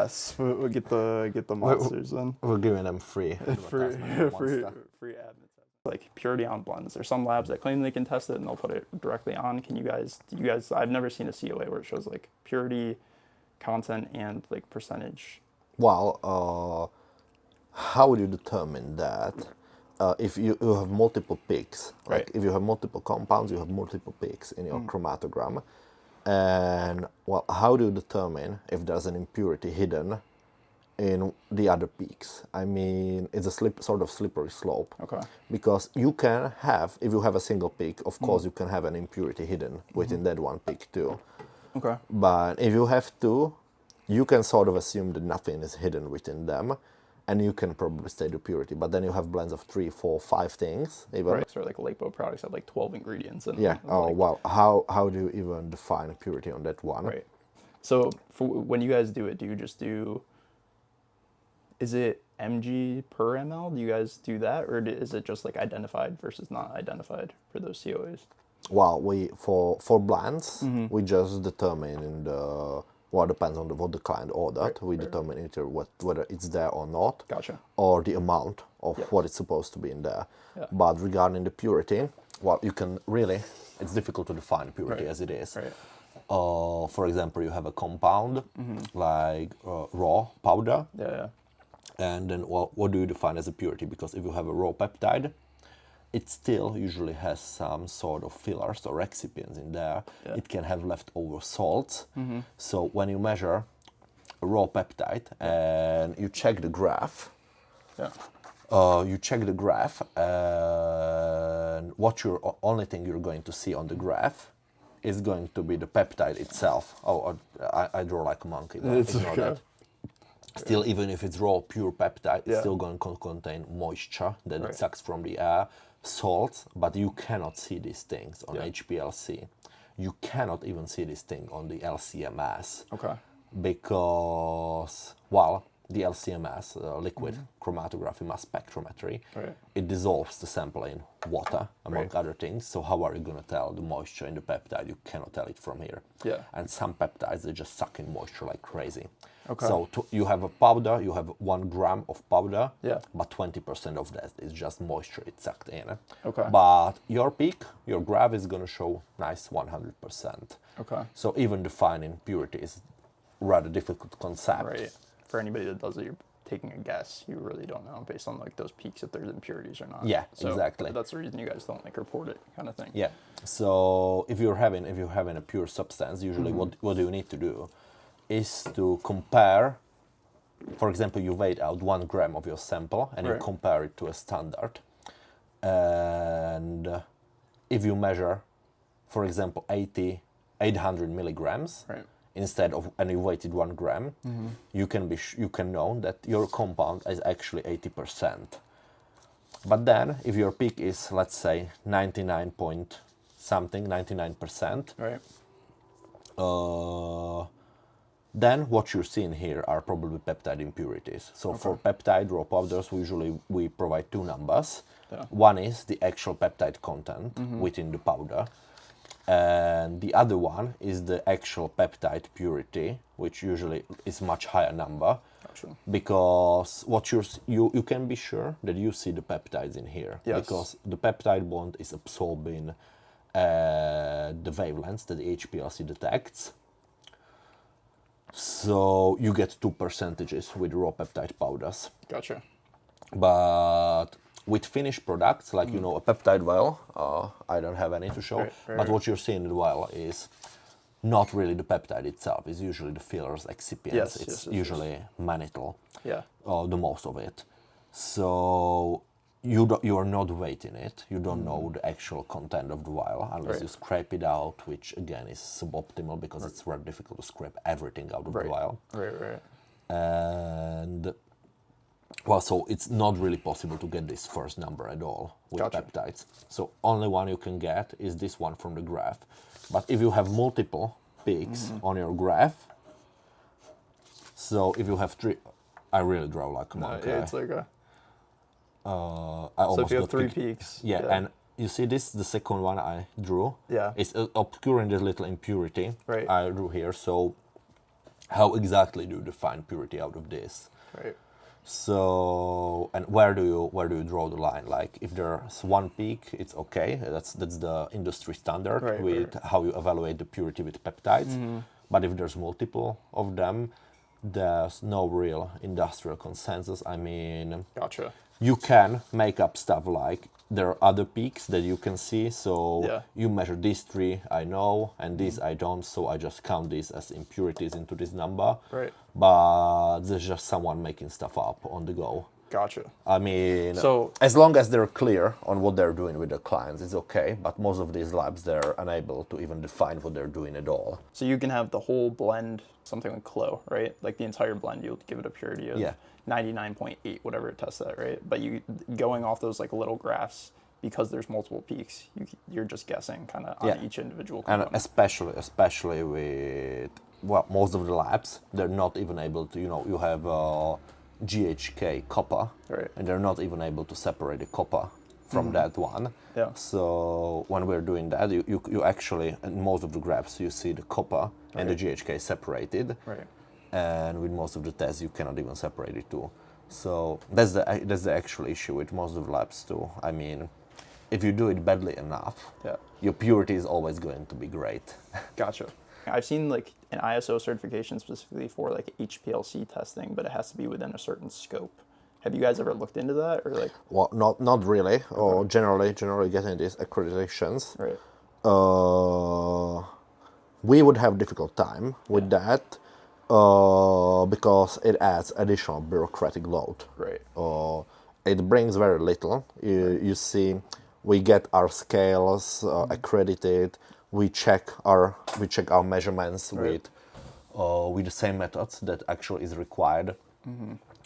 Yes, we'll get the monsters then. We're giving them free free admins. Like purity on blends. There's some labs that claim they can test it and they'll put it directly on. Do you guys? I've never seen a COA where it shows like purity, content, and like percentage. Well, how would you determine that? If you have multiple peaks, like Right. if you have multiple compounds, you have multiple peaks in your chromatogram. And well, how do you determine if there's an impurity hidden in the other peaks? I mean, it's a sort of slippery slope. Okay. Because you can have, if you have a single peak, of course you can have an impurity hidden within that one peak too. Okay. But if you have two, you can sort of assume that nothing is hidden within them, and you can probably stay to purity. But then you have blends of 3, 4, 5 things even. Right. So like lipo products have like 12 ingredients. And Yeah. Oh, like, wow. How do you even define purity on that one? Right. So when you guys do it, do you just do? Is it mg per ml? Do you guys do that, or is it just like identified versus not identified for those COAs? Well, for blends, we just determine in the depends on what the client ordered. We determine either whether it's there or not. Gotcha. Or the amount of what it's supposed to be in there. Yeah. But regarding the purity, well, you can really, it's difficult to define purity as it is. Right. For example, you have a compound like raw powder. Yeah. And then what do you define as a purity? Because if you have a raw peptide, it still usually has some sort of fillers or excipients in there. Yeah. It can have leftover salts. So when you measure a raw peptide and you check the graph, and only thing you're going to see on the graph is going to be the peptide itself. Oh, I draw like a monkey. It's ignore okay. that. Still, even if it's raw, pure peptide, it's still going to contain moisture that it sucks from the air, salts, but you cannot see these things on HPLC. You cannot even see this thing on the LCMS. Okay. Because, well, the LCMS, liquid chromatography mass spectrometry, it dissolves the sample in water, among other things. So how are you going to tell the moisture in the peptide? You cannot tell it from here. Yeah. And some peptides, they just suck in moisture like crazy. Okay. So you have a powder, you have 1 gram of powder, but 20% of that is just moisture it sucked in. Okay. But your peak, your graph is going to show nice 100%. Okay. So even defining purity is rather difficult concept. Right. For anybody that does it, you're taking a guess. You really don't know based on like those peaks if there's impurities or not. Yeah, so exactly. That's the reason you guys don't like report it, kind of thing. Yeah. So if you're having a pure substance, usually what do you need to do is to compare. For example, you weigh out 1 gram of your sample and you compare it to a standard. And if you measure, for example, 800 milligrams. Instead of, and you weighted 1 gram, you can know that your compound is actually 80%. But then, if your peak is, let's say, 99%, then what you're seeing here are probably peptide impurities. So for peptide raw powders, we provide 2 numbers. One is the actual peptide content within the powder. And the other one is the actual peptide purity, which usually is much higher number. Because what you can be sure that you see the peptides in here. Because the peptide bond is absorbing the wavelengths that the HPLC detects. So you get 2% with raw peptide powders. Gotcha. But with finished products, like a peptide vial, I don't have any to show, but what you're seeing in the vial is not really the peptide itself. It's usually the fillers, excipients. It's usually mannitol, the most of it. So you are not weighting it. You don't know the actual content of the vial unless you scrape it out, which again is suboptimal because it's very difficult to scrape everything out of the vial. And well, so it's not really possible to get this first number at all with peptides. So only one you can get is this one from the graph. But if you have multiple peaks on your graph, so if you have 3, I really draw like a monkey. It's like a. So if you have 3 peaks. And you see this, the second one I drew. It's obscuring this little impurity I drew here. So how exactly do you define purity out of this? Right. So, and where do you draw the line? Like, if there's one peak, it's okay. That's the industry standard with how you evaluate the purity with peptides. But if there's multiple of them, there's no real industrial consensus. I mean, Gotcha. you can make up stuff like there are other peaks that you can see. So you measure these three, I know, and these I don't. So I just count these as impurities into this number. Right. But there's just someone making stuff up on the go. Gotcha. I mean, so as long as they're clear on what they're doing with the clients, it's okay. But most of these labs, they're unable to even define what they're doing at all. So you can have the whole blend, something like CLO, right? Like the entire blend, you'll give it a purity of 99.8, whatever it tests at, right? But you going off those like little graphs, because there's multiple peaks, you're just guessing kind of on each individual component. And especially with, well, most of the labs, they're not even able to, you have GHK copper, and they're not even able to separate the copper from that one. Yeah. So when we're doing that, you actually, in most of the graphs, you see the copper and the GHK separated. Right. And with most of the tests, you cannot even separate it too. So that's the actual issue with most of the labs too. I mean, if you do it badly enough, your purity is always going to be great. Gotcha. I've seen like an ISO certification specifically for like HPLC testing, but it has to be within a certain scope. Have you guys ever looked into that, or like? Well, not really. Or generally getting these accreditations. Right. We would have difficult time with that because it adds additional bureaucratic load. Right. It brings very little. You see, we get our scales accredited. We check our measurements with the same methods that actually is required.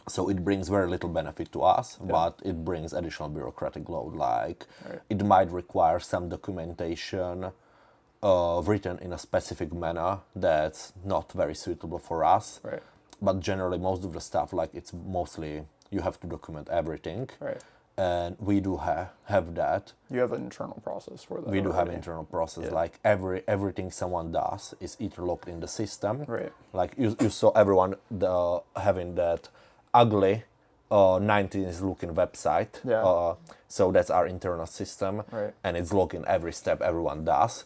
So it brings very little benefit to us, but it brings additional bureaucratic load. Like it might require some documentation written in a specific manner that's not very suitable for us. Right. But generally, most of the stuff, like it's mostly you have to document everything. Right. And we do have that. You have an internal process for that. We do have internal process. Like everything someone does is either logged in the system. Right. Like you saw everyone having that ugly 19 looking website. Yeah. So that's our internal system. Right. And it's logging every step everyone does.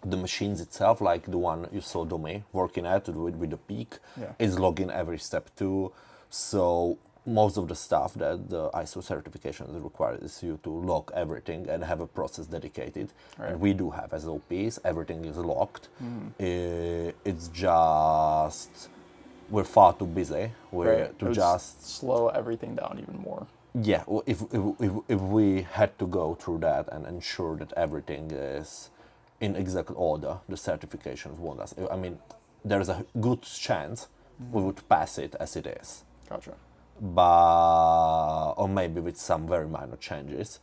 The machines itself, like the one you saw Domi working at with the peak, is logging every step too. So most of the stuff that the ISO certification is required is you to log everything and have a process dedicated. Right. And we do have SOPs, everything is logged. It's just, we're far too busy to just slow everything down even more. Yeah, if we had to go through that and ensure that everything is in exact order, the certifications want us. I mean, there's a good chance we would pass it as it is. Gotcha. But or maybe with some very minor changes,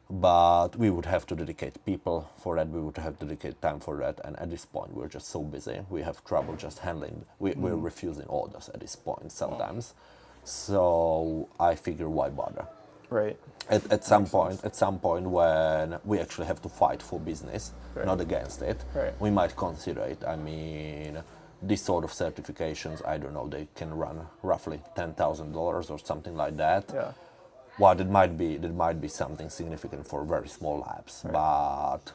but we would have to dedicate people for that. We would have to dedicate time for that, and at this point we're just so busy. We have trouble just handling. We're refusing orders at this point sometimes. So I figure, why bother? Right. At some point when we actually have to fight for business, not against it, we might consider it. I mean, this sort of certifications, I don't know, they can run roughly $10,000 or something like that. Yeah. Well, that might be something significant for very small labs, but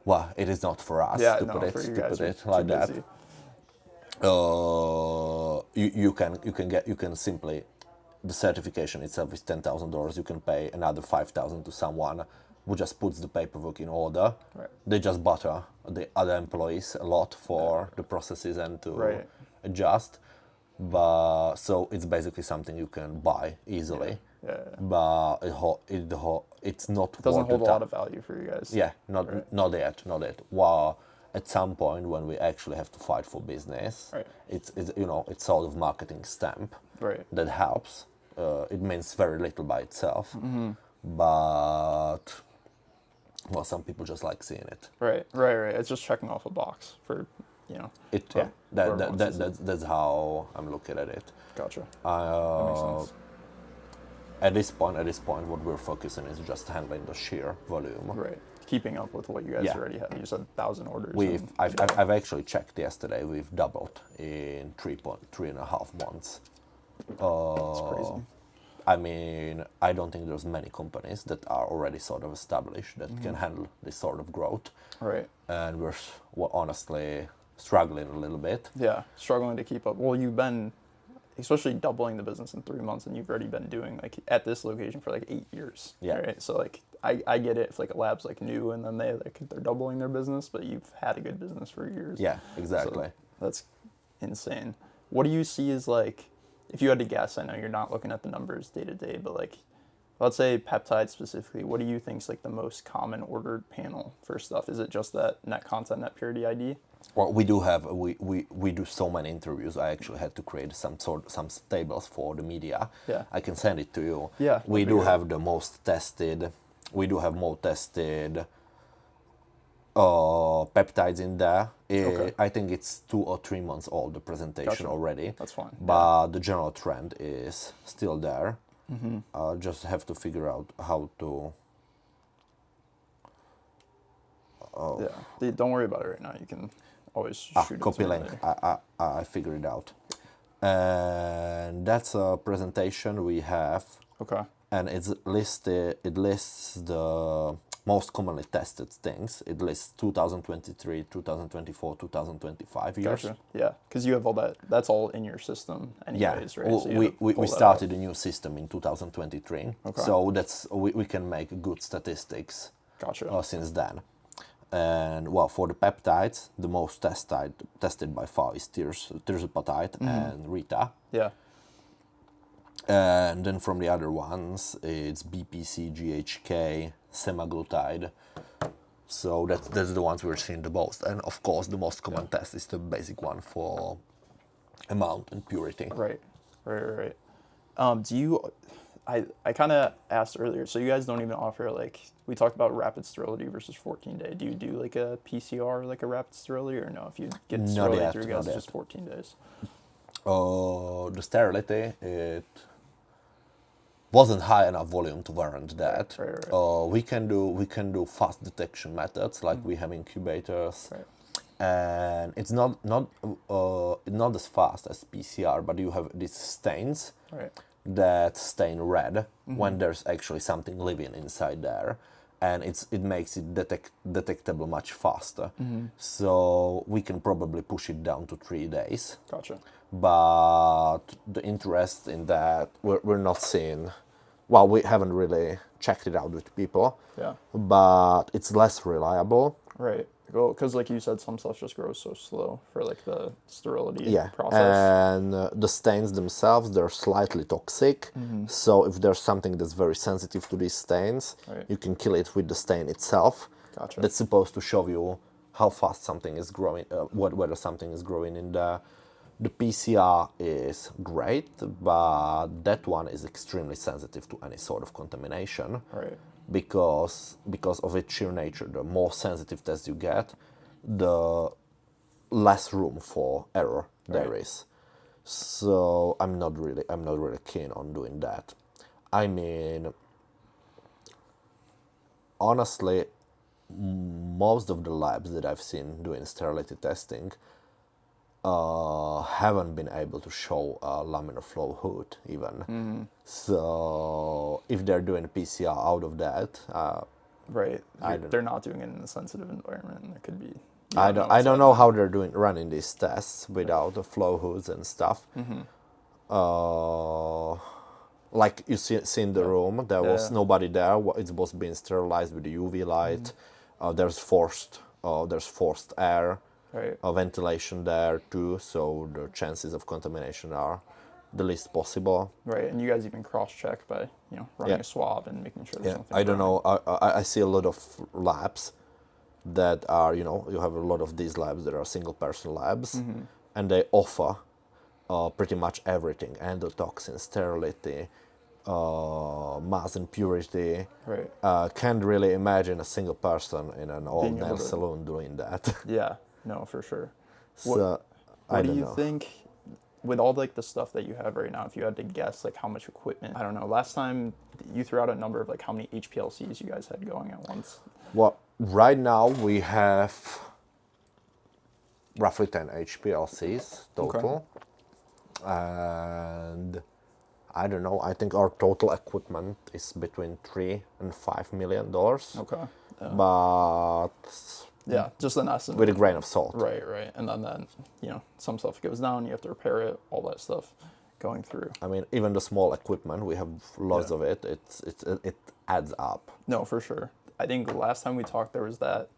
well, it is not for us to put it like that. You can simply, the certification itself is $10,000. You can pay another $5,000 to someone who just puts the paperwork in order. Right. They just butter the other employees a lot for the processes and to adjust. But so it's basically something you can buy easily. But it's not. It doesn't hold a lot of value for you guys. Yeah, not yet. Well, at some point when we actually have to fight for business, it's sort of marketing stamp that helps. It means very little by itself, but well, some people just like seeing it. Right. It's just checking off a box for, That's how I'm looking at it. Gotcha. That makes sense. At this point, what we're focusing is just handling the sheer volume. Right. keeping up with what you guys already have. You said 1,000 orders. I've actually checked yesterday. We've doubled in 3.5 months. That's crazy. I mean, I don't think there's many companies that are already sort of established that can handle this sort of growth. Right. And we're honestly struggling a little bit. Yeah, struggling to keep up. Well, you've been, especially doubling the business in 3 months, and you've already been doing like at this location for like 8 years. Yeah. Right. So like I get it if like a lab's like new and then they're doubling their business, but you've had a good business for years. Yeah, exactly. So that's insane. What do you see as like, if you had to guess, I know you're not looking at the numbers day to day, but like, let's say peptides specifically, what do you think is like the most common ordered panel for stuff? Is it just that net content, net purity ID? Well, we do so many interviews. I actually had to create some tables for the media. Yeah. I can send it to you. Yeah. We do have the most tested. We do have more tested peptides in there. Okay. I think it's 2 or 3 months old, the presentation already. That's fine. But the general trend is still there. Just have to figure out how to. Yeah. Don't worry about it right now. You can always shoot it copy to me link. later. I figured it out. And that's a presentation we have. Okay. And it's listed. It lists the most commonly tested things. It lists 2023, 2024, 2025 years. Gotcha. Yeah, because you have all that. That's all in your system, anyways, right? So we started a new system in 2023. Okay. So we can make good statistics. Gotcha. Since then. And well, for the peptides, the most tested by far is tirzepatide and Rita. Yeah. And then from the other ones, it's BPC, GHK, semaglutide. So that's the ones we're seeing the most. And of course, the most common test is the basic one for amount and purity. Right. Do you? I kind of asked earlier. So you guys don't even offer like, we talked about rapid sterility versus 14-day. Do you do like a PCR, like a rapid sterility, or no? If you get sterility through you guys, it's just 14 days. The sterility, it wasn't high enough volume to warrant that. Right. We can do fast detection methods like we have incubators, and it's not as fast as PCR, but you have these stains that stain red when there's actually something living inside there, and it makes it detectable much faster. So we can probably push it down to 3 days. Gotcha. But the interest in that, we're not seeing. Well, we haven't really checked it out with people. Yeah. But it's less reliable. Right. Well, because like you said, some stuff just grows so slow for like the sterility process. And the stains themselves, they're slightly toxic. So if there's something that's very sensitive to these stains, you can kill it with the stain itself. Gotcha. That's supposed to show you how fast something is growing, whether something is growing in there. The PCR is great, but that one is extremely sensitive to any sort of contamination. Right. Because of its sheer nature, the more sensitive test you get, the less room for error there is. So I'm not really keen on doing that. I mean, honestly, most of the labs that I've seen doing sterility testing haven't been able to show a laminar flow hood even. So if they're doing PCR out of that, they're not doing it in a sensitive environment. There could be. I don't know how they're running these tests without the flow hoods and stuff. Like you see in the room, there was nobody there. It was being sterilized with the UV light. There's forced air. Ventilation there too, so the chances of contamination are the least possible. Right, and you guys even cross-check by running a swab and making sure there's nothing. I don't know. I see a lot of labs that are you have a lot of these labs that are single-person labs, and they offer pretty much everything: endotoxin, sterility, mass and purity. Can't really imagine a single person in an old nail salon doing that. Yeah. No, for sure. So, what do you think, with all like the stuff that you have right now, if you had to guess like how much equipment, I don't know, last time you threw out a number of like how many HPLCs you guys had going at once? Well, Right now we have roughly 10 HPLCs total. And I don't know, I think our total equipment is between $3 and $5 million. Okay. Yeah. But yeah, just an estimate. With a grain of salt. Right. And then, some stuff goes down, you have to repair it, all that stuff going through. I mean, even the small equipment, we have lots of it. It adds up. No, for sure. I think last time we talked, there was that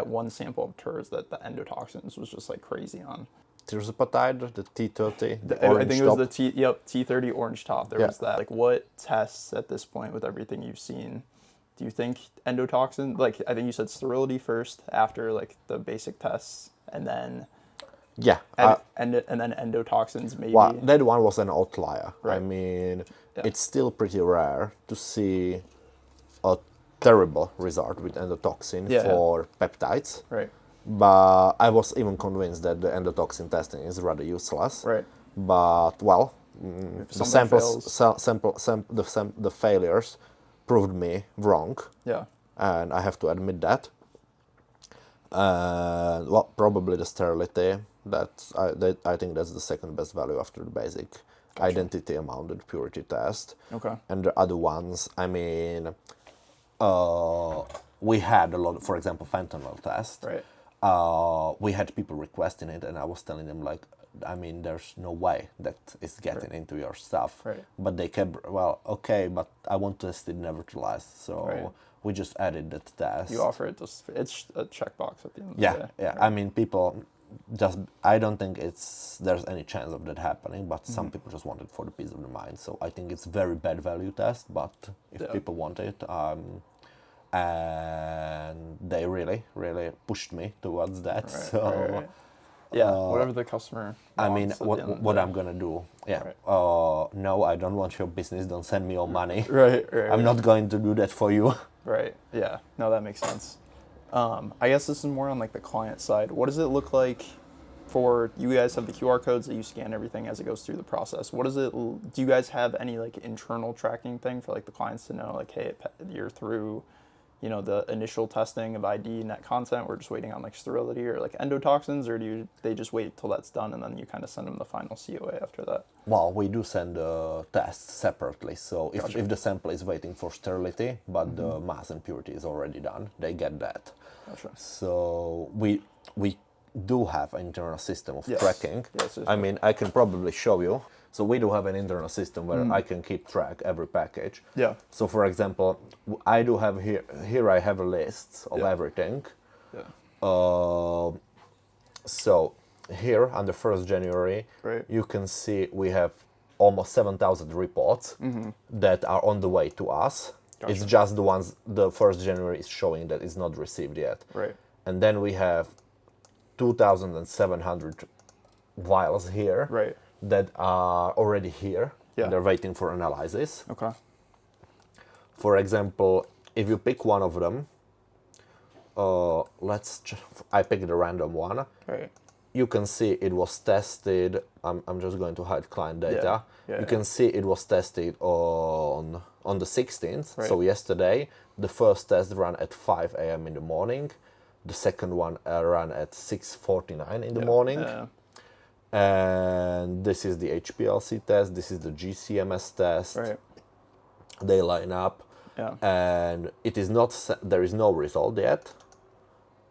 one sample of TERS that the endotoxins was just like crazy on. Tirzepatide, the T30, I think it was the T30 orange top. There was that. Like, what tests at this point, with everything you've seen, do you think endotoxin, like, I think you said sterility first, after like the basic tests, and then and then endotoxins maybe? Well, that one was an outlier. Right. I mean, it's still pretty rare to see a terrible result with endotoxin for peptides. Right. But I was even convinced that the endotoxin testing is rather useless. Right. But the failures proved me wrong. Yeah. And I have to admit that. Probably the sterility. I think that's the second best value after the basic identity amount and purity test. Okay. And the other ones, I mean, we had a lot, for example, fentanyl test. Right. We had people requesting it, and I was telling them, like, I mean, there's no way that it's getting into your stuff. Right. But they kept, okay, but I want to test it nevertheless. So we just added that test. You offer it, it's a checkbox at the end of the day. Yeah. Right. I mean, people I don't think there's any chance of that happening, but some people just want it for the peace of the mind. So I think it's very bad value test, but if people want it, and they really, really pushed me towards that. Right, so right. Yeah, whatever the customer wants. I mean, what I'm gonna do? Yeah. Right. No, I don't want your business. Don't send me your money. Right. I'm not going to do that for you. Right. Yeah. No, that makes sense. I guess this is more on like the client side. What does it look like for you guys? Have the QR codes that you scan everything as it goes through the process. What does it? Do you guys have any like internal tracking thing for like the clients to know, like, hey, you're through, the initial testing of ID net content, we're just waiting on like sterility or like endotoxins, or they just wait till that's done and then you kind of send them the final COA after that? Well, we do send the tests separately. So if the sample is waiting for sterility, but the mass and purity is already done, they get that. Gotcha. So we do have an internal system of tracking. Yes, I mean, I can probably show you. So we do have an internal system where I can keep track every package. Yeah. So for example, I do have here I have a list of everything. Yeah. So here on the 1st January, you can see we have almost 7,000 reports that are on the way to us. Gotcha. It's just the ones, the 1st January is showing that it's not received yet. Right. And then we have 2,700 vials here. Right. That are already here. Yeah. They're waiting for analysis. Okay. For example, if you pick one of them, I picked a random one. Right. You can see it was tested. I'm just going to hide client data. You can see it was tested on the 16th. Right. So yesterday, the first test ran at 5 a.m. in the morning. The second one ran at 6:49 in the morning. Yeah. And this is the HPLC test. This is the GCMS test. Right. They line up. Yeah. And it is not. There is no result yet,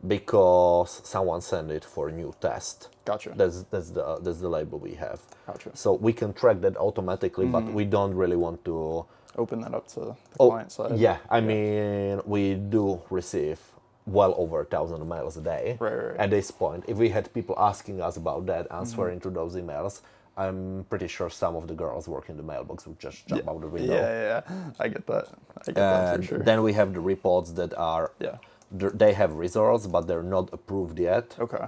because someone sent it for a new test. Gotcha. That's the label we have. Gotcha. So we can track that automatically, but we don't really want to open that up to the client side. Yeah, I mean, we do receive well over 1,000 emails a day. Right. At this point, if we had people asking us about that, answering to those emails, I'm pretty sure some of the girls working the mailbox would just jump out the window. Yeah. I get that. That for sure. Then we have the reports that are, they have results, but they're not approved yet. Okay.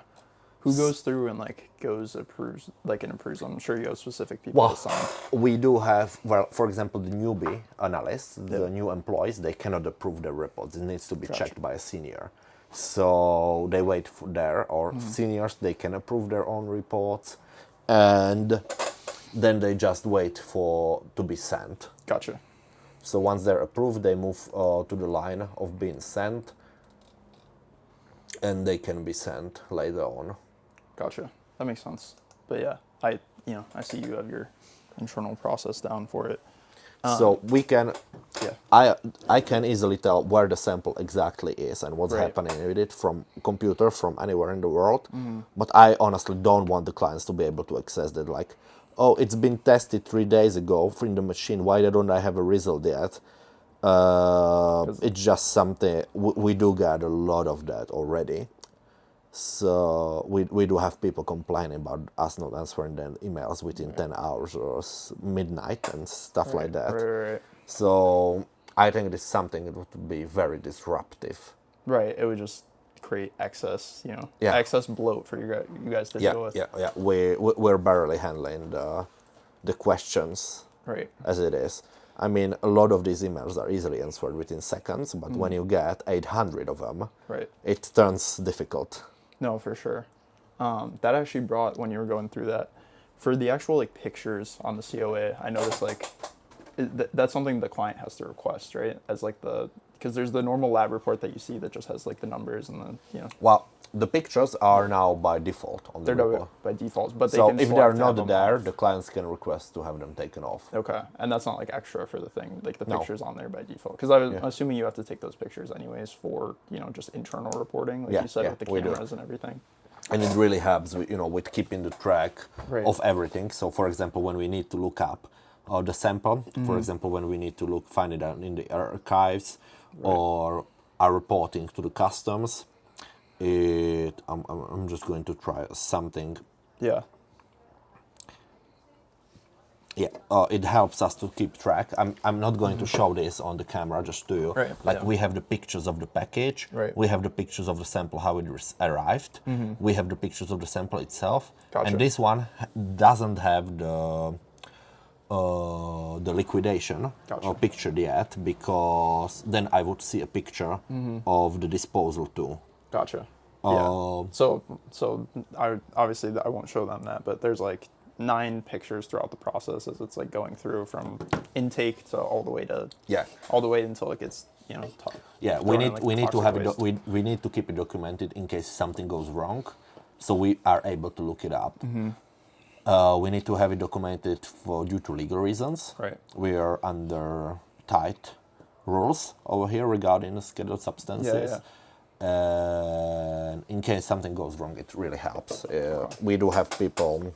Who goes through and approves them? I'm sure you have specific people to sign. We do have, for example, the newbie analysts, the new employees, they cannot approve their reports. It needs to be checked by a senior. So they wait for seniors, they can approve their own reports, and then they just wait to be sent. Gotcha. So once they're approved, they move to the line of being sent. and they can be sent later on. Gotcha. That makes sense. But yeah, I see you have your internal process down for it. So we can, Yeah. I can easily tell where the sample exactly is and what's Right. happening with it from computer, from anywhere in the world. But I honestly don't want the clients to be able to access that. Like, oh, it's been tested 3 days ago in the machine. Why don't I have a result yet? It's just something we do get a lot of that already. So we do have people complaining about us not answering their emails within 10 hours or midnight and stuff like that. Right. So I think it is something that would be very disruptive. Right. It would just create excess, excess bloat for you guys to deal with. Yeah. We're barely handling the questions Right. as it is. I mean, a lot of these emails are easily answered within seconds, but when you get 800 of them, right, it turns difficult. No, for sure. That actually brought, when you were going through that, for the actual like pictures on the COA, I noticed like that's something the client has to request, right? As like because there's the normal lab report that you see that just has like the numbers and the. Well, the pictures are now by default on the report. By default, but so they can if they're select to not have them there, off. the clients can request to have them taken off. Okay, and that's not like extra for the thing, like the No. pictures on there by default. Because I'm assuming you have to take those pictures anyways for just internal reporting, like you said, with the cameras and everything. And it really helps with keeping the track Right. of everything. So for example, when we need to look up the sample, for example, when we need to find it out in the archives or are reporting to the customs, I'm just going to try something. Yeah. Yeah, it helps us to keep track. I'm not going to show this on the camera just to you. Right, Like yeah. we have the pictures of the package. Right. We have the pictures of the sample, how it arrived. We have the pictures of the sample itself. Gotcha. And this one doesn't have the liquidation pictured yet, because then I would see a picture of the disposal too. Gotcha. Yeah. So obviously I won't show them that, but there's like 9 pictures throughout the process as it's like going through from intake to all the way until it gets we need to keep it documented in case something goes wrong, so we are able to look it up. We need to have it documented due to legal reasons. Right. We are under tight rules over here regarding scheduled substances. And in case something goes wrong, it really helps. We do have people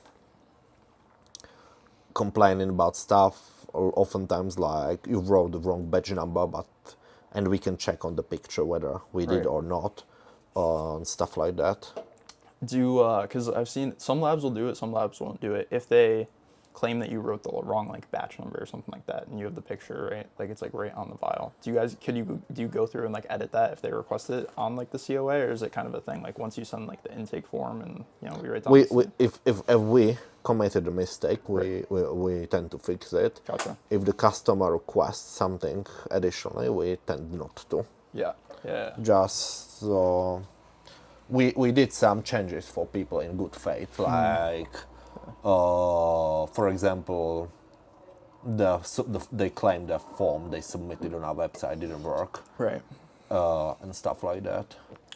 complaining about stuff, or oftentimes like you wrote the wrong batch number, and we can check on the picture whether we did or not, and stuff like that. Because I've seen some labs will do it, some labs won't do it. If they claim that you wrote the wrong like batch number or something like that, and you have the picture right, like it's like right on the vial. Do you go through and like edit that if they request it on like the COA, or is it kind of a thing like once you send like the intake form and we write down? If we committed a mistake, we tend to fix it. Gotcha. If the customer requests something additionally, we tend not to. Yeah. Just we did some changes for people in good faith, like for example, they claimed the form they submitted on our website didn't work, right, and stuff like that.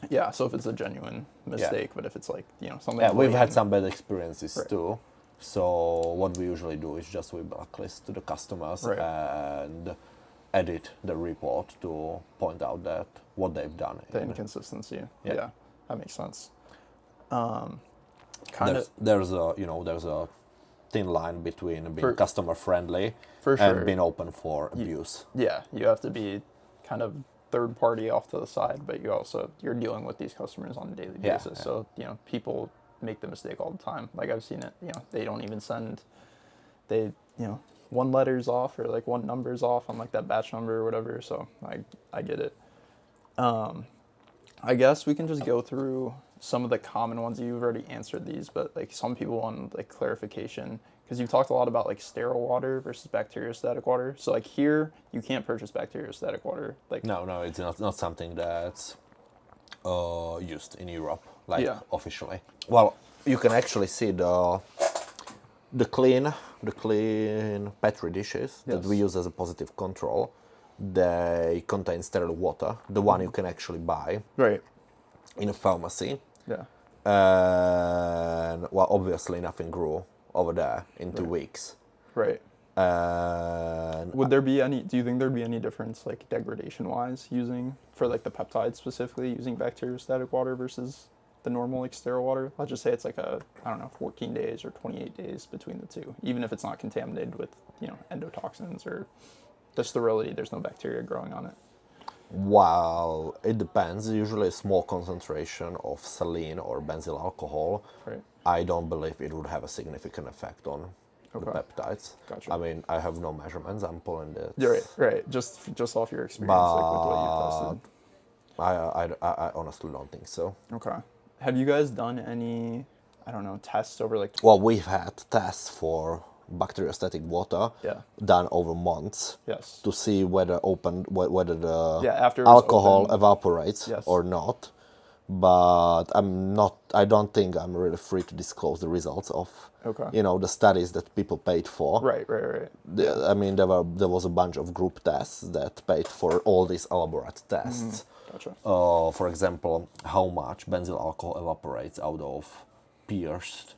Yeah, so if it's a genuine mistake, but if it's like something. Yeah, we've had some bad experiences too. So what we usually do is just we blacklist to the customers and edit the report to point out that what they've done. The inconsistency. Yeah, that makes sense. There's a thin line between being customer friendly and being open for abuse. You have to be kind of third party off to the side, but you're dealing with these customers on a daily basis. So people make the mistake all the time. Like I've seen it. They don't even send. One letter's off or like one number's off on like that batch number or whatever. So I get it. I guess we can just go through some of the common ones. You've already answered these, but like some people want like clarification, because you've talked a lot about like sterile water versus bacteriostatic water. So like here, you can't purchase bacteriostatic water. Like no, it's not something that's used in Europe, officially. Well, you can actually see the clean Petri dishes that we use as a positive control. They contain sterile water, the one you can actually buy. Right. in a pharmacy. Yeah. And well, obviously nothing grew over there in 2 weeks. Right. And Would there be any? Do you think there'd be any difference, like degradation-wise, using for like the peptides specifically, using bacteriostatic water versus the normal like sterile water? Let's just say it's like a, I don't know, 14 days or 28 days between the two, even if it's not contaminated with, you know, endotoxins or the sterility. There's no bacteria growing on it. Well, it depends. Usually a small concentration of saline or benzyl alcohol. Right. I don't believe it would have a significant effect on the peptides. Gotcha. I mean, I have no measurements. I'm pulling it. You're right. Just off your experience, like with what you tested. I honestly don't think so. Okay. Have you guys done any, I don't know, tests over like? Well, we've had tests for bacteriostatic water done over months to see whether the after alcohol open, evaporates or not. But I don't think I'm really free to disclose the results of you know, the studies that people paid for. Right. I mean, there was a bunch of group tests that paid for all these elaborate tests. Gotcha. For example, how much benzyl alcohol evaporates out of pierced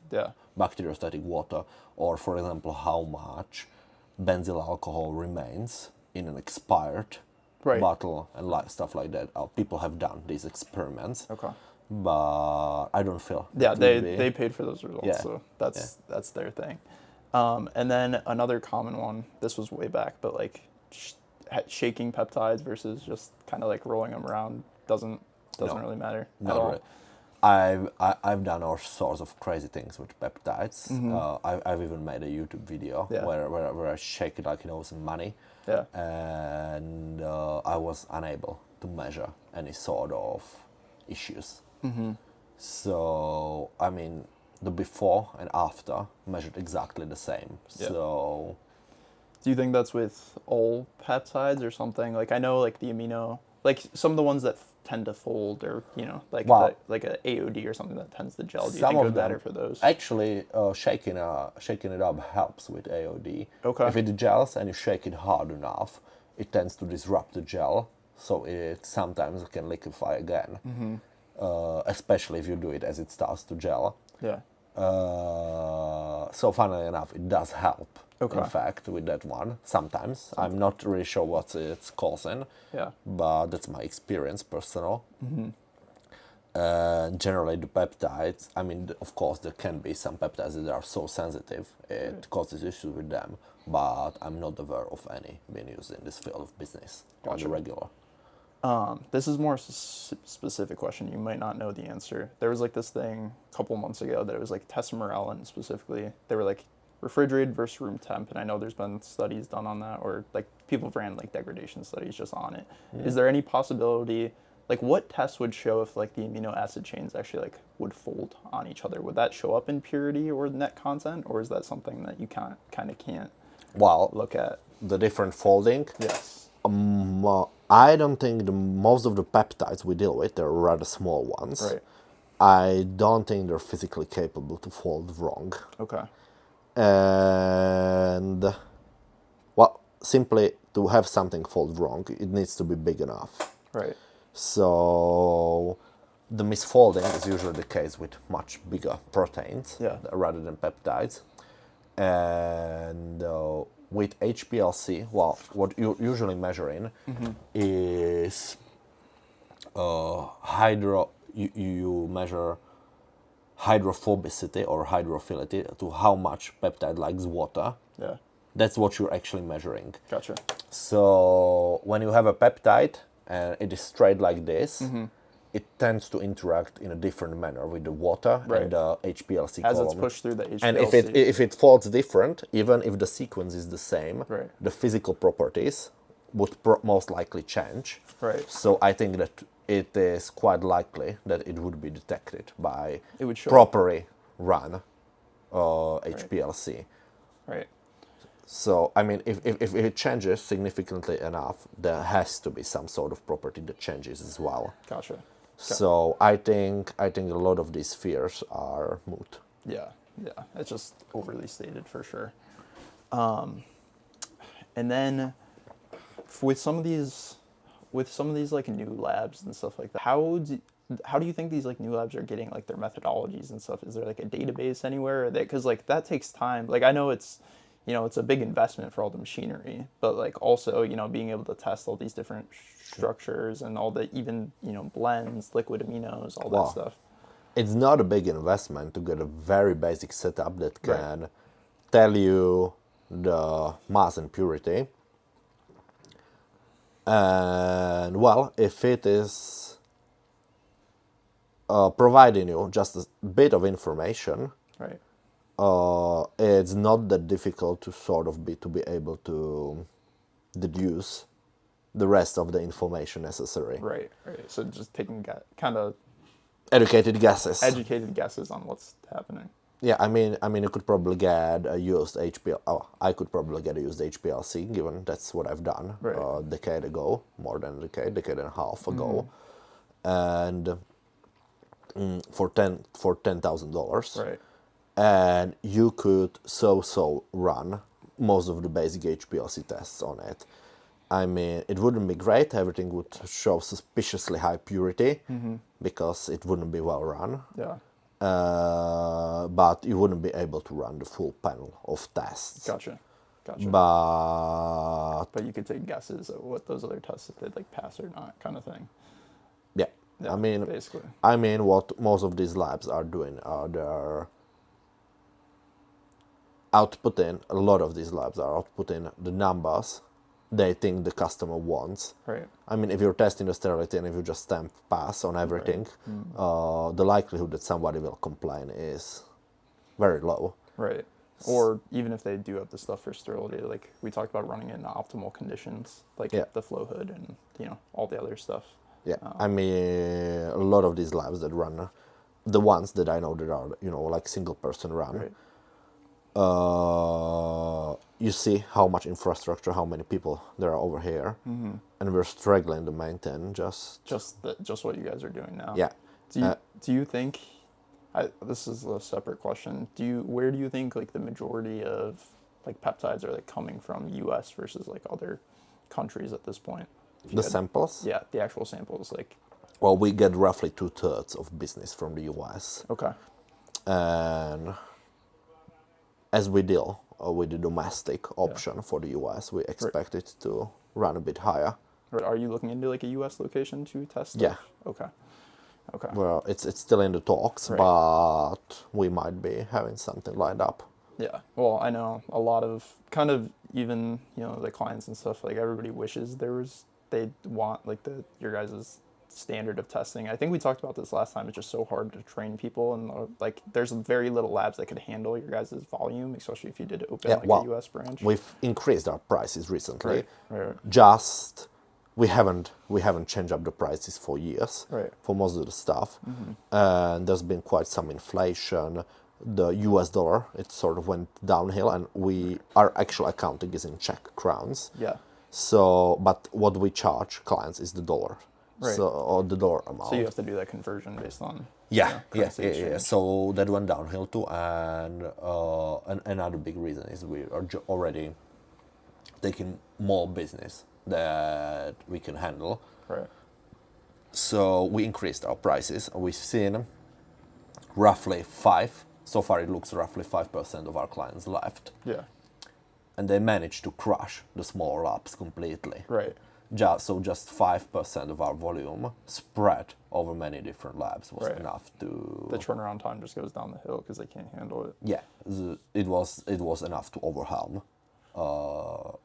bacteriostatic water, or for example, how much benzyl alcohol remains in an expired bottle and stuff like that. People have done these experiments. Okay. But I don't feel. They paid for those results, so that's their thing. And then another common one. This was way back, but like shaking peptides versus just kind of like rolling them around doesn't really matter at all. Really. I've done all sorts of crazy things with peptides. I've even made a YouTube video where I shake it like it was money. Yeah. And I was unable to measure any sort of issues. So I mean, the before and after measured exactly the same. So do you think that's with all peptides or something? Like I know like the amino, like some of the ones that tend to fold, or you know, like like a AOD or something that tends to gel. Do you think it would matter for those? Actually, shaking it up helps with AOD. Okay. If it gels and you shake it hard enough, it tends to disrupt the gel, so it sometimes can liquefy again. Especially if you do it as it starts to gel. Yeah. So funnily enough, it does help. In fact, with that one, sometimes. I'm not really sure what it's causing. Yeah. But that's my experience, personal. Generally, the peptides, I mean, of course, there can be some peptides that are so sensitive, it causes issues with them, but I'm not aware of any being used in this field of business on the regular. This is more specific question. You might not know the answer. There was like this thing a couple months ago that it was like Tesamorelin specifically. They were like refrigerated versus room temp, and I know there's been studies done on that, or like people have ran like degradation studies just on it. Is there any possibility, like what tests would show if like the amino acid chains actually like would fold on each other? Would that show up in purity or net content, or is that something that you can't look at? The different folding? Yes. I don't think most of the peptides we deal with, they're rather small ones. Right. I don't think they're physically capable to fold wrong. Okay. And well, simply to have something fold wrong, it needs to be big enough. Right. So the misfolding is usually the case with much bigger proteins rather than peptides. And with HPLC, well, what you're usually measuring is you measure hydrophobicity or hydrophility, to how much peptide likes water. Yeah. That's what you're actually measuring. Gotcha. So when you have a peptide and it is straight like this, it tends to interact in a different manner with the water and the HPLC as column. it's pushed through the HPLC. And if it folds different, even if the sequence is the same, the physical properties would most likely change. Right. So I think that it is quite likely that it would be detected by properly run HPLC. Right. So, I mean, if it changes significantly enough, there has to be some sort of property that changes as well. Gotcha. So I think a lot of these fears are moot. Yeah, it's just overly stated for sure. And then with some of these like new labs and stuff like that, how do how do you think these like new labs are getting like their methodologies and stuff? Is there like a database anywhere? Because like that takes time. Like I know it's, it's a big investment for all the machinery, but like also, being able to test all these different structures and all the even, blends, liquid aminos, all that stuff. It's not a big investment to get a very basic setup that can tell you the mass and purity. And well, if it is providing you just a bit of information, it's not that difficult to sort of be able to deduce the rest of the information necessary. Right. So just taking kind of educated guesses on what's happening. Yeah, I mean, you could probably get a used HPL. Oh, I could probably get a used HPLC, given that's what I've done a decade ago, more than a decade and a half ago, and for $10,000. Right. And you could so run most of the basic HPLC tests on it. I mean, it wouldn't be great. Everything would show suspiciously high purity because it wouldn't be well run. Yeah. But you wouldn't be able to run the full panel of tests. Gotcha. But you could take guesses at what those other tests, if they'd like pass or not, kind of thing. Yeah. I mean, basically. I mean, what most of these labs are doing are they're outputting. A lot of these labs are outputting the numbers they think the customer wants. Right. I mean, if you're testing the sterility and if you just stamp pass on everything, the likelihood that somebody will complain is very low. Right. Or even if they do have the stuff for sterility, like we talked about running it in optimal conditions, like the flow hood and, all the other stuff. Yeah. I mean, a lot of these labs that run, the ones that I know that are, like single person run, you see how much infrastructure, how many people there are over here, and we're struggling to maintain just what you guys are doing now. Yeah. Do you think? This is a separate question. Where do you think like the majority of like peptides are like coming from, U.S. versus like other countries at this point? The samples? Yeah, the actual samples. Like, well, we get roughly 2/3 of business from the U.S. Okay. And as we deal with the domestic option for the US, we expect it to run a bit higher. Are you looking into like a US location to test stuff? Yeah. Okay. Well, it's still in the talks, but we might be having something lined up. Yeah. Well, I know a lot of kind of even, the clients and stuff, like everybody wishes they want like your guys' standard of testing. I think we talked about this last time. It's just so hard to train people, and like there's very little labs that could handle your guys' volume, especially if you did open a US branch. We've increased our prices recently. Right. Just we haven't changed up the prices for years for most of the stuff, and there's been quite some inflation. The US dollar, it sort of went downhill, and our actual accounting is in Czech crowns. Yeah. So, but what we charge clients is the dollar. Right. So, or the dollar amount. So you have to do that conversion based on yeah. So that went downhill too, and another big reason is we are already taking more business that we can handle. Right. So we increased our prices. We've seen roughly 5. So far, it looks roughly 5% of our clients left. Yeah. And they managed to crush the small labs completely. Right. Just 5% of our volume spread over many different labs was enough to... The turnaround time just goes down the hill because they can't handle it. Yeah, it was enough to overwhelm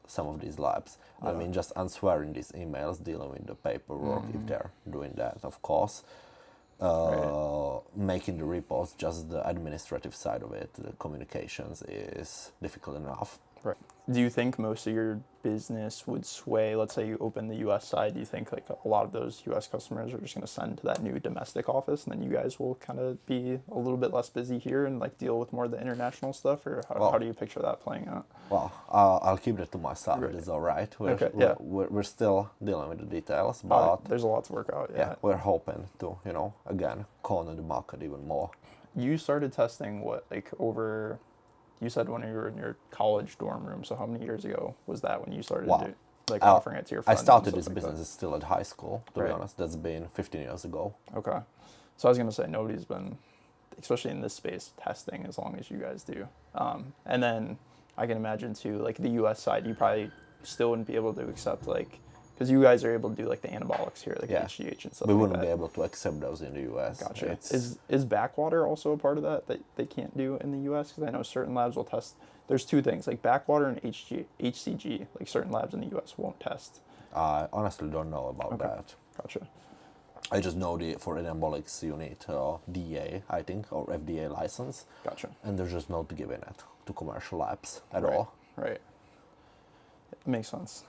some of these labs. Yeah. I mean, just answering these emails, dealing with the paperwork, if they're doing that, of course. Making the reports, just the administrative side of it, the communications is difficult enough. Right. Do you think most of your business would sway, let's say you open the US side, do you think like a lot of those US customers are just going to send to that new domestic office, and then you guys will kind of be a little bit less busy here and like deal with more of the international stuff, or how do you picture that playing out? Well, I'll keep that to myself. Right. It's all right. We're still dealing with the details, but there's a lot to work out. Yeah, we're hoping to, again, corner the market even more. You started testing you said when you were in your college dorm room, so how many years ago was that when you started? Wow. like offering it to your friends? I started this like business still at high school, to be honest. That's been 15 years ago. Okay. So I was going to say, nobody's been, especially in this space, testing as long as you guys do. And then I can imagine too, like the US side, you probably still wouldn't be able to accept like, because you guys are able to do like the anabolics here, like HGH and stuff. We wouldn't be able to accept those in the US. Gotcha. Is backwater also a part of that they can't do in the US? Because I know certain labs will test. There's two things, like backwater and HCG. Like certain labs in the US won't test. I honestly don't know about that. Gotcha. I just know for anabolics you need DEA, I think, or FDA license. Gotcha. And they're just not giving it to commercial labs at all. Right. It makes sense.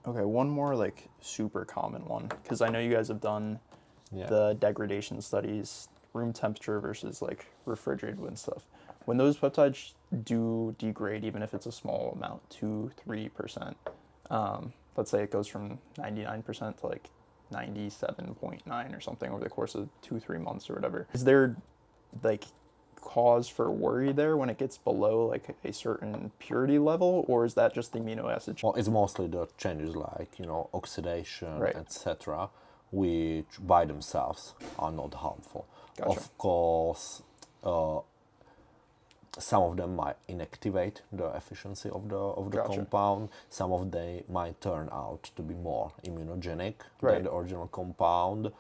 Okay, one more like super common one, because I know you guys have done the degradation studies, room temperature versus like refrigerated and stuff. When those peptides do degrade, even if it's a small amount, 2-3%, let's say it goes from 99% to like 97.9 or something over the course of 2-3 months or whatever. Is there like cause for worry there when it gets below like a certain purity level, or is that just the amino acid? Well, it's mostly the changes like, oxidation, etc., which by themselves are not harmful. Gotcha. Of course, some of them might inactivate the efficiency of the compound. Some of them might turn out to be more immunogenic than the original compound,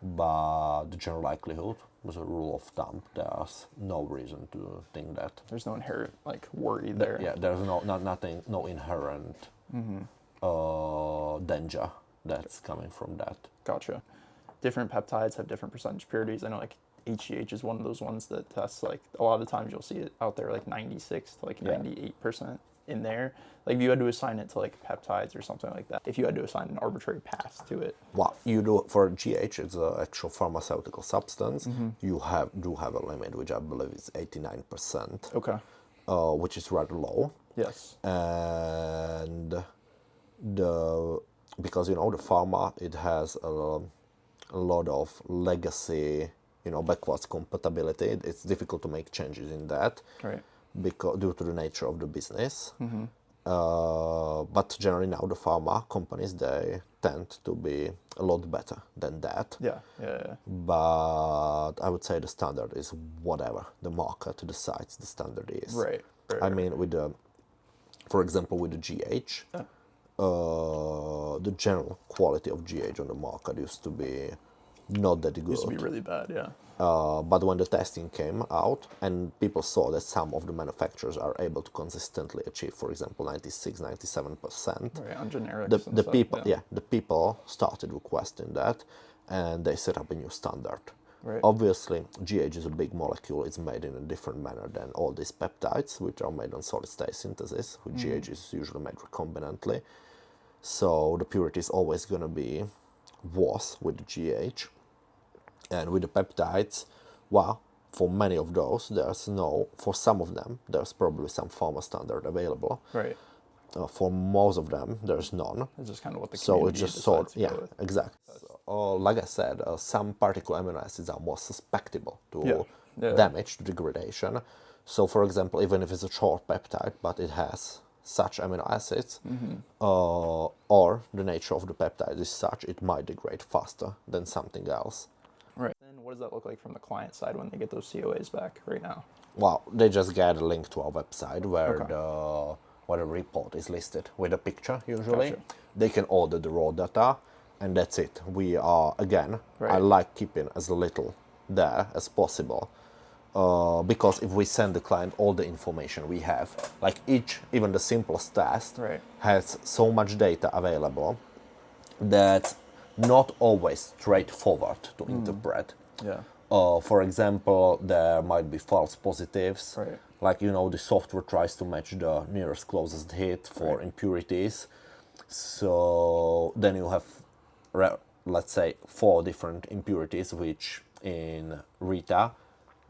but the general likelihood, as a rule of thumb, there's no reason to think that. There's no inherent like worry there. Yeah, there's no inherent danger that's coming from that. Gotcha. Different peptides have different percentage purities. I know like HGH is one of those ones that tests like a lot of the times you'll see it out there like 96 to like 98% in there. Like if you had to assign it to like peptides or something like that, if you had to assign an arbitrary pass to it. Well, you do for GH, it's an actual pharmaceutical substance. You do have a limit, which I believe is 89%. Okay. Which is rather low. Yes. And because the pharma, it has a lot of legacy, backwards compatibility. It's difficult to make changes in that, because due to the nature of the business. But generally now the pharma companies, they tend to be a lot better than that. Yeah. But I would say the standard is whatever the market decides the standard is. Right. I mean, for example, with the GH, the general quality of GH on the market used to be not that good. Used to be really bad, yeah. But when the testing came out and people saw that some of the manufacturers are able to consistently achieve, for example, 96-97%, right, on generics the people, the people started requesting that, and they set up a new standard. Right. Obviously, GH is a big molecule. It's made in a different manner than all these peptides, which are made on solid-state synthesis. With GH is usually made recombinantly. So the purity is always going to be worse with the GH. And with the peptides, well, for many of those, for some of them, there's probably some pharma standard available. Right. For most of them, there's none. It's just kind of what the So community it's just decides exactly. Like I said, some particular amino acids are more susceptible to damage, to degradation. So, for example, even if it's a short peptide, but it has such amino acids, or the nature of the peptide is such, it might degrade faster than something else. Right. And what does that look like from the client side when they get those COAs back right now? Well, they just get a link to our website where the report is listed with a picture usually. Gotcha. They can order the raw data, and that's it. We are, again, I like keeping as little there as possible. Because if we send the client all the information we have, like even the simplest test has so much data available that not always straightforward to interpret. Yeah. For example, there might be false positives. Right. Like, the software tries to match the nearest closest hit for impurities. So then you have, let's say, 4 different impurities, which in Rita,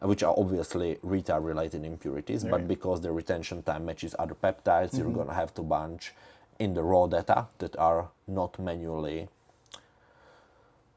which are obviously Rita-related impurities, but because the retention time matches other peptides, you're going to have to bunch in the raw data that are not manually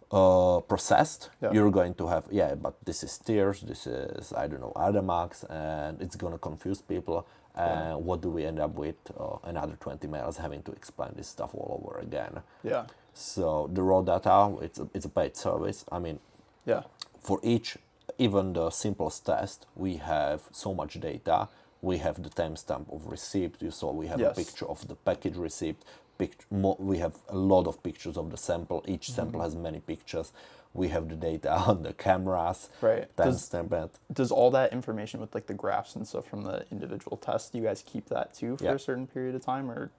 processed. You're going to have, but this is Tirs, this is, I don't know, Adamax, and it's going to confuse people. And what do we end up with? Another 20 mails having to explain this stuff all over again. Yeah. So the raw data, it's a paid service. I mean, yeah. For each, even the simplest test, we have so much data. We have the timestamp of receipt. You saw we have Yes. a picture of the package receipt. We have a lot of pictures of the sample. Each sample has many pictures. We have the data on the cameras. Right. Timestamp. Does all that information with like the graphs and stuff from the individual tests, do you guys keep that too for a certain period of time, or?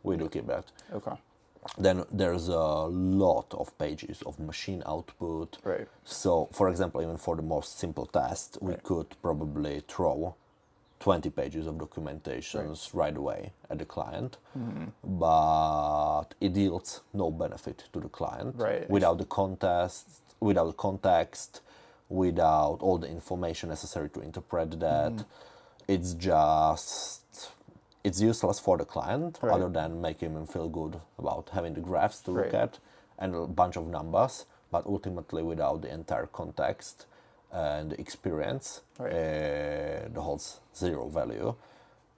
We do keep that. Okay. Then there's a lot of pages of machine output. Right. So, for example, even for the most simple test, we could probably throw 20 pages of documentations right away at the client, but it yields no benefit to the client without the context, without all the information necessary to interpret that. It's useless for the client, other than making him feel good about having the graphs to look at and a bunch of numbers, but ultimately without the entire context and the experience, the holds zero value.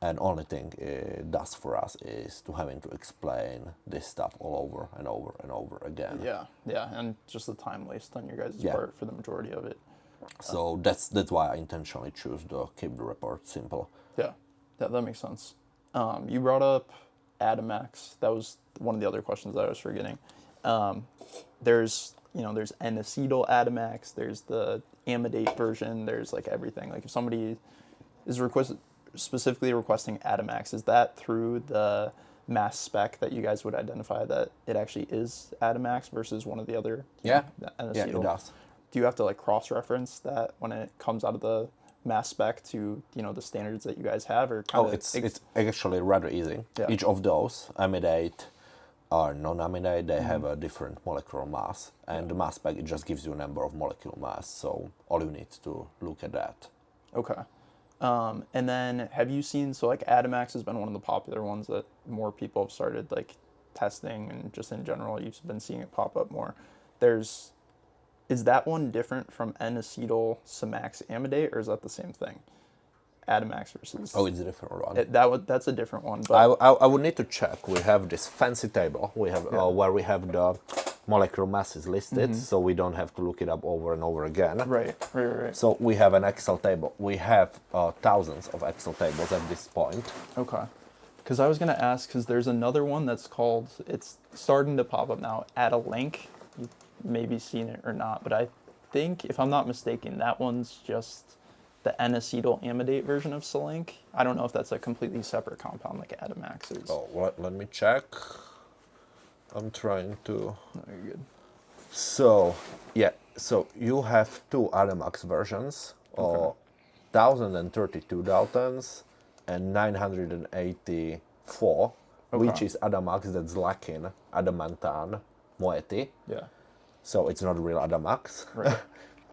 And only thing it does for us is to having to explain this stuff all over and over and over again. Yeah, and just the time waste on your guys' part for the majority of it. So that's why I intentionally choose to keep the report simple. Yeah, that makes sense. You brought up Adamax. That was one of the other questions that I was forgetting. There's N-acetyl Adamax. There's the amidate version. There's like everything. Like if somebody is specifically requesting Adamax, is that through the mass spec that you guys would identify that it actually is Adamax versus one of the other? The N-acetyl? Yeah, it does. Do you have to like cross-reference that when it comes out of the mass spec to the standards that you guys have, or it's actually rather easy. Each of those amidate or non-amidate, they have a different molecular mass, and the mass spec, it just gives you a number of molecular mass, so all you need to look at that. Okay. And then have you seen, so like Adamax has been one of the popular ones that more people have started like testing, and just in general you've been seeing it pop up more. Is that one different from N-acetyl Semax amidate, or is that the same thing? Adamax versus... Oh, it's a different one. That's a different one. But I would need to check. We have this fancy table. We have where we have the molecular masses listed, so we don't have to look it up over and over again. Right. So we have an Excel table. We have thousands of Excel tables at this point. Okay. Because I was going to ask, because there's another one that's called, it's starting to pop up now, Add a Link. You've maybe seen it or not, but I think, if I'm not mistaken, that one's just the N-acetyl amidate version of Selink. I don't know if that's a completely separate compound like Adamax is. Oh, let me check. I'm trying to... No, you're good. So you have two Adamax versions, 1032 Daltons and 984, which is Adamax that's lacking adamantan moiety. Yeah. So it's not real Adamax.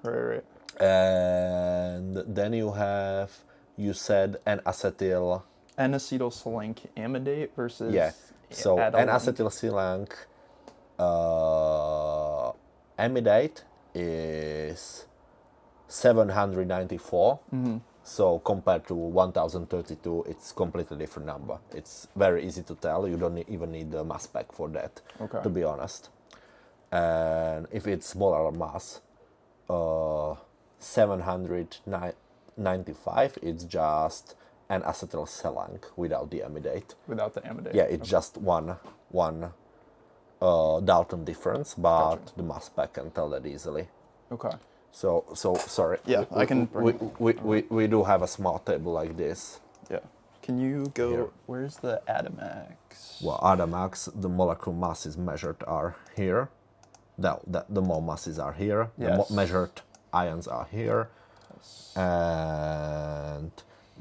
Right. And then you said N-acetyl. N-acetyl Selink amidate versus... So N-acetyl Selink amidate is 794. So compared to 1032, it's completely different number. It's very easy to tell. You don't even need the mass spec for that, to be honest. And if it's molar mass, 795, it's just an acetyl Selink without the amidate. Without the amidate. Yeah, it's just one Dalton difference, but the mass spec can tell that easily. Okay. So sorry. Yeah, I can. We do have a smart table like this. Yeah. Can you go? Here. Where's the Adamax? Well, Adamax, the molecular masses measured are here. The mole masses are here. Yes. The measured ions are here. Yes. And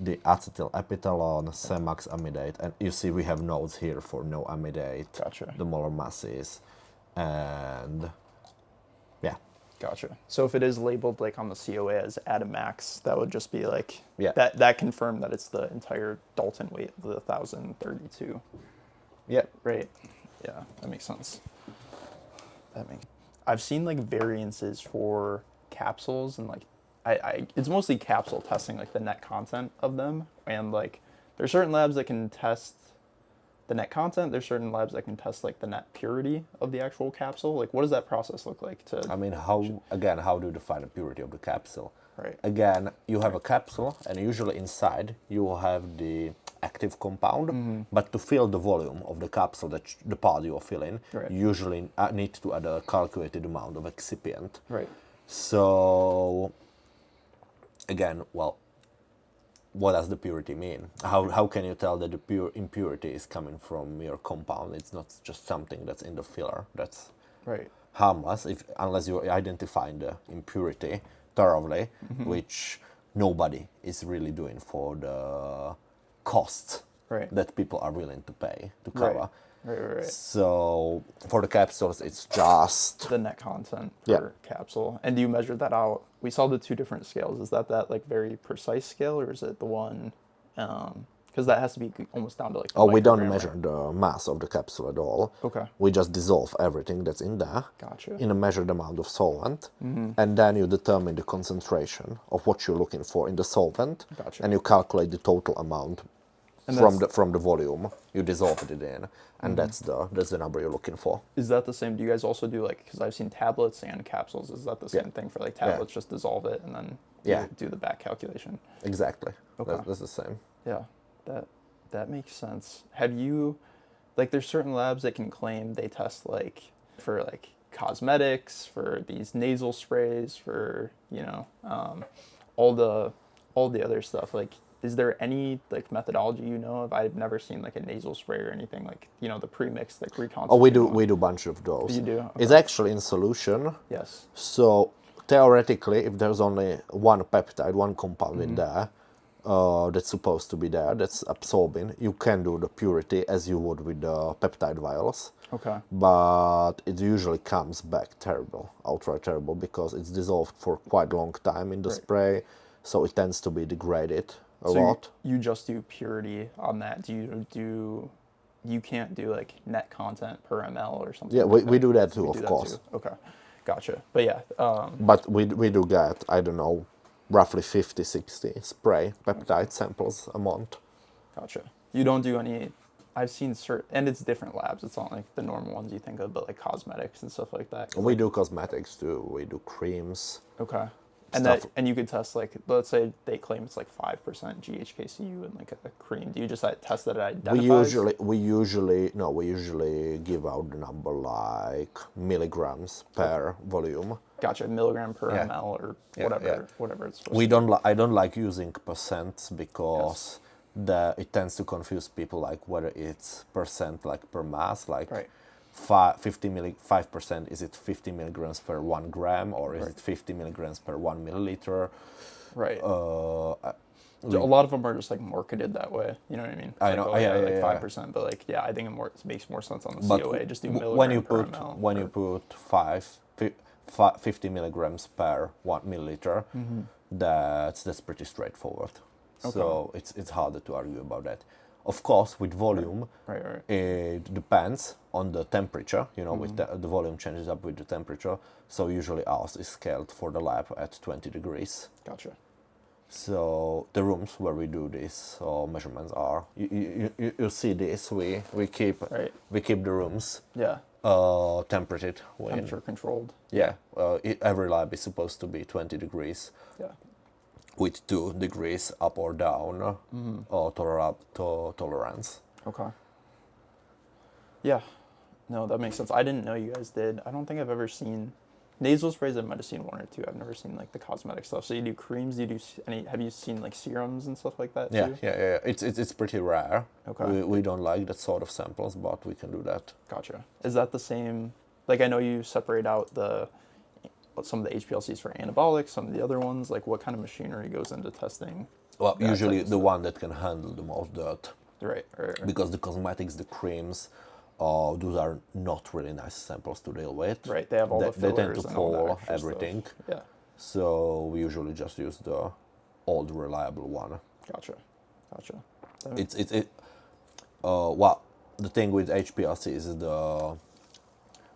the acetyl epithalon, Semax amidate, and you see we have nodes here for no amidate. Gotcha. The molar masses, and yeah. Gotcha. So if it is labeled like on the COA as Adamax, that would just be like that confirmed that it's the entire Dalton weight of the 1032. Yeah. Right. Yeah, that makes sense. I've seen like variances for capsules, and like it's mostly capsule testing, like the net content of them, and like there's certain labs that can test the net content. There's certain labs that can test like the net purity of the actual capsule. Like, what does that process look like? I mean, how do you define the purity of the capsule? Right. Again, you have a capsule, and usually inside you will have the active compound. But to fill the volume of the capsule, the pod you are filling, Right. you usually need to add a calculated amount of excipient. Right. So, again, well, what does the purity mean? How can you tell that the pure impurity is coming from your compound? It's not just something that's in the filler that's Right. harmless, unless you're identifying the impurity thoroughly, which nobody is really doing for the costs Right. that people are willing to pay to cover. Right. So for the capsules, it's just The net content Yeah. per capsule. And do you measure that out? We saw the two different scales. Is that like very precise scale, or is it the one? Because that has to be almost down to like. The we don't microgram, measure right? the mass of the capsule at all. Okay. We just dissolve everything that's in there Gotcha. in a measured amount of solvent, and then you determine the concentration of what you're looking for in the solvent, Gotcha. and you calculate the total amount And from the volume you dissolved it in, and that's the number you're looking for. Is that the same? Do you guys also do like, because I've seen tablets and capsules, is that the same thing for like tablets? Just dissolve it and then do the back calculation? Exactly. Okay. That's the same. Yeah, that makes sense. Have you, like, there's certain labs that can claim they test like for like cosmetics, for these nasal sprays, for all the other stuff. Like, is there any like methodology you know of? I've never seen like a nasal spray or anything like the pre-mixed like reconstituted. Oh, we do a bunch of those. You do? It's actually in solution. Yes. So theoretically, if there's only one peptide, one compound in there that's supposed to be there, that's absorbing, you can do the purity as you would with the peptide vials. Okay. But it usually comes back terrible, outright terrible, because it's dissolved for quite a long time in the spray, so it tends to be degraded a lot. You just do purity on that. You can't do like net content per ml or something? Yeah, like we that? do that too, You of do that course. too? Okay, gotcha. But yeah, But we do get, I don't know, roughly 50, 60 spray peptide samples a month. gotcha. You don't do any. I've seen certain, and it's different labs. It's not like the normal ones you think of, but like cosmetics and stuff like that. We do cosmetics too. We do creams. Okay. And Stuff. you could test like, let's say they claim it's like 5% GHKCU and like a cream. Do you just test that it identifies? We usually give out the number like milligrams per volume. Gotcha, milligram per ml or whatever it's supposed to be. I don't like using percents because it tends to confuse people, like whether it's percent like per mass, like 5%, is it 50 milligrams per 1 gram, or is it 50 milligrams per 1 milliliter? Right. A lot of them are just like marketed that way. You know what I mean? It's I like, know. like 5%, but like I think it makes more sense on the COA. Just do milligram per ml. When you put 50 milligrams per 1 milliliter, that's pretty straightforward. Okay. So it's harder to argue about that. Of course, with volume, it depends on the temperature. With the volume changes up with the temperature. So usually ours is scaled for the lab at 20 degrees. Gotcha. So the rooms where we do this measurements are, you see this, we keep the rooms Temperature controlled. Yeah, every lab is supposed to be 20 degrees. Yeah. With 2 degrees up or down tolerance. Okay. Yeah. No, that makes sense. I didn't know you guys did. I don't think I've ever seen nasal sprays. I might have seen 1 or 2. I've never seen like the cosmetic stuff. So you do creams? Do you do any? Have you seen like serums and stuff like that too? Yeah. It's pretty rare. Okay. We don't like that sort of samples, but we can do that. Gotcha. Is that the same? Like, I know you separate out some of the HPLCs for anabolic, some of the other ones. Like, what kind of machinery goes into testing? Well, usually the one that can handle the most dirt. Right. Because the cosmetics, the creams, those are not really nice samples to deal with. Right. They have all the fillers. They tend to and all that fall extra everything. stuff. Yeah. So we usually just use the old reliable one. Gotcha. Well, the thing with HPLC is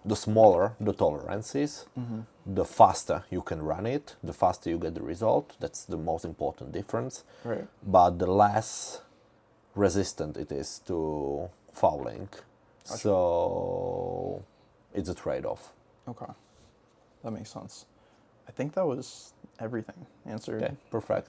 the smaller the tolerances, the faster you can run it, the faster you get the result. That's the most important difference. Right. But the less resistant it is to fouling. Gotcha. So it's a trade-off. Okay, that makes sense. I think that was everything answered. Okay, perfect.